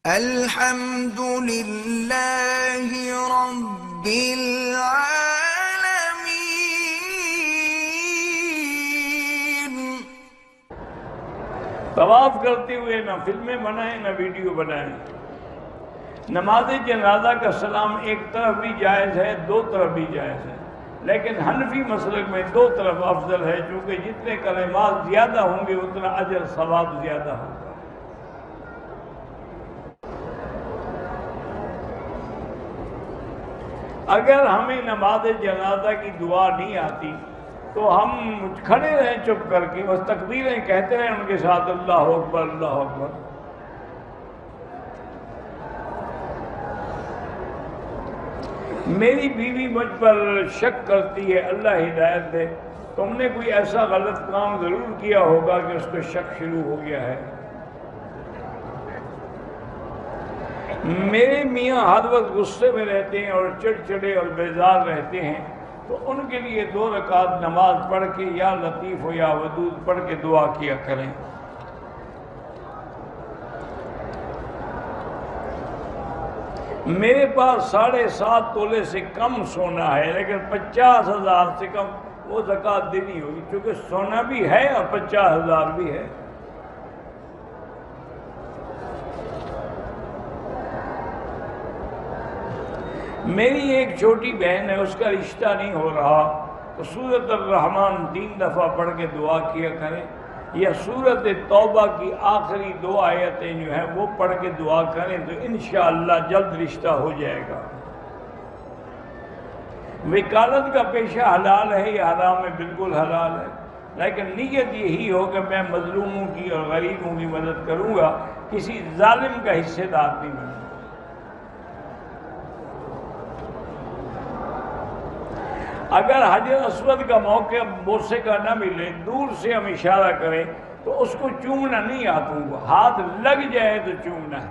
الحمد للہ رب العالمین۔ طواف کرتے ہوئے نہ فلمیں بنائیں نہ ویڈیو بنائیں۔ نماز جنازہ کا سلام ایک طرف بھی جائز ہے، دو طرف بھی جائز ہے، لیکن حنفی مسلک میں دو طرف افضل ہے، چونکہ جتنے کلمات زیادہ ہوں گے اتنا اجر ثواب زیادہ ہوگا۔ اگر ہمیں نماز جنازہ کی دعا نہیں آتی تو ہم کھڑے رہیں چپ کر کے، بس تکبیریں کہتے رہیں ان کے ساتھ، اللہ اکبر اللہ اکبر۔ میری بیوی مجھ پر شک کرتی ہے، اللہ ہدایت دے، تم نے کوئی ایسا غلط کام ضرور کیا ہوگا کہ اس کو شک شروع ہو گیا ہے۔ میرے میاں ہر وقت غصے میں رہتے ہیں اور چڑچڑے اور بیزار رہتے ہیں، تو ان کے لیے 2 رکعت نماز پڑھ کے یا لطیف ہو یا ودود پڑھ کے دعا کیا کریں۔ میرے پاس 7.5 تولے سے کم سونا ہے، لیکن 50,000 سے کم وہ زکوٰۃ دینی ہوگی، چونکہ سونا بھی ہے اور 50,000 بھی ہے۔ میری ایک چھوٹی بہن ہے، اس کا رشتہ نہیں ہو رہا، تو سورۃ الرحمن 3 دفعہ پڑھ کے دعا کیا کریں، یا سورۃ توبہ کی آخری 2 آیتیں جو ہیں وہ پڑھ کے دعا کریں تو انشاءاللہ جلد رشتہ ہو جائے گا۔ وکالت کا پیشہ حلال ہے یا حرام ہے؟ بالکل حلال ہے، لیکن نیت یہی ہو کہ میں مظلوموں کی اور غریبوں کی مدد کروں گا، کسی ظالم کا حصے دار نہیں بنوں گا۔ اگر حجر اسود کا موقع بوسے کا نہ ملے، دور سے ہم اشارہ کریں تو اس کو چومنا نہیں ہاتھوں کو، ہاتھ لگ جائے تو چومنا ہے۔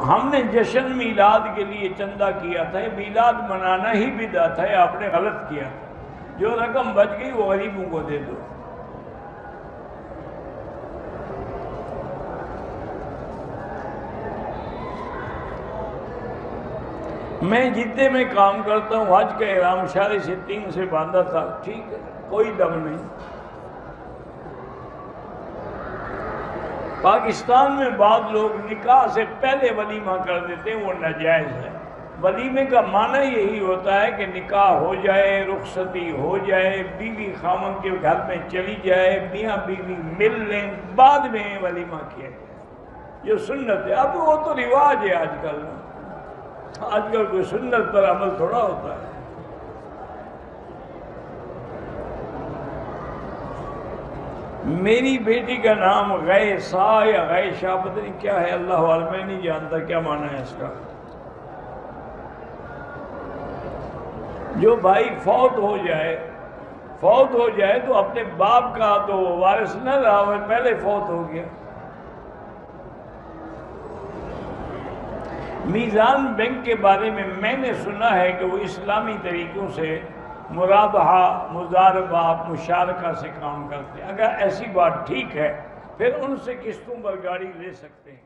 ہم نے جشن میلاد کے لیے چندہ کیا تھا، میلاد منانا ہی بدعت ہے، آپ نے غلط کیا، جو رقم بچ گئی وہ غریبوں کو دے دو۔ میں جدے میں کام کرتا ہوں، حج کا احرام شادی سے 3 سے باندھا تھا، ٹھیک ہے، کوئی دم نہیں۔ پاکستان میں بعض لوگ نکاح سے پہلے ولیمہ کر دیتے ہیں، وہ ناجائز ہے۔ ولیمے کا معنی یہی ہوتا ہے کہ نکاح ہو جائے، رخصتی ہو جائے، بیوی خامن کے گھر میں چلی جائے، میاں بیوی مل لیں، بعد میں ولیمہ کیا جائے، یہ سنت ہے۔ اب وہ تو رواج ہے آج کل کوئی سنت پر عمل تھوڑا ہوتا ہے۔ میری بیٹی کا نام غیسا یا غیشا پتہ نہیں کیا ہے، اللہ عالم، میں نہیں جانتا کیا معنی ہے اس کا۔ جو بھائی فوت ہو جائے تو اپنے باپ کا تو وارث نہ رہا، وہ پہلے فوت ہو گیا۔ میزان بینک کے بارے میں نے سنا ہے کہ وہ اسلامی طریقوں سے مرابحہ، مضاربہ، مشارکہ سے کام کرتے ہیں۔ اگر ایسی بات ٹھیک ہے پھر ان سے قسطوں پر گاڑی لے سکتے ہیں۔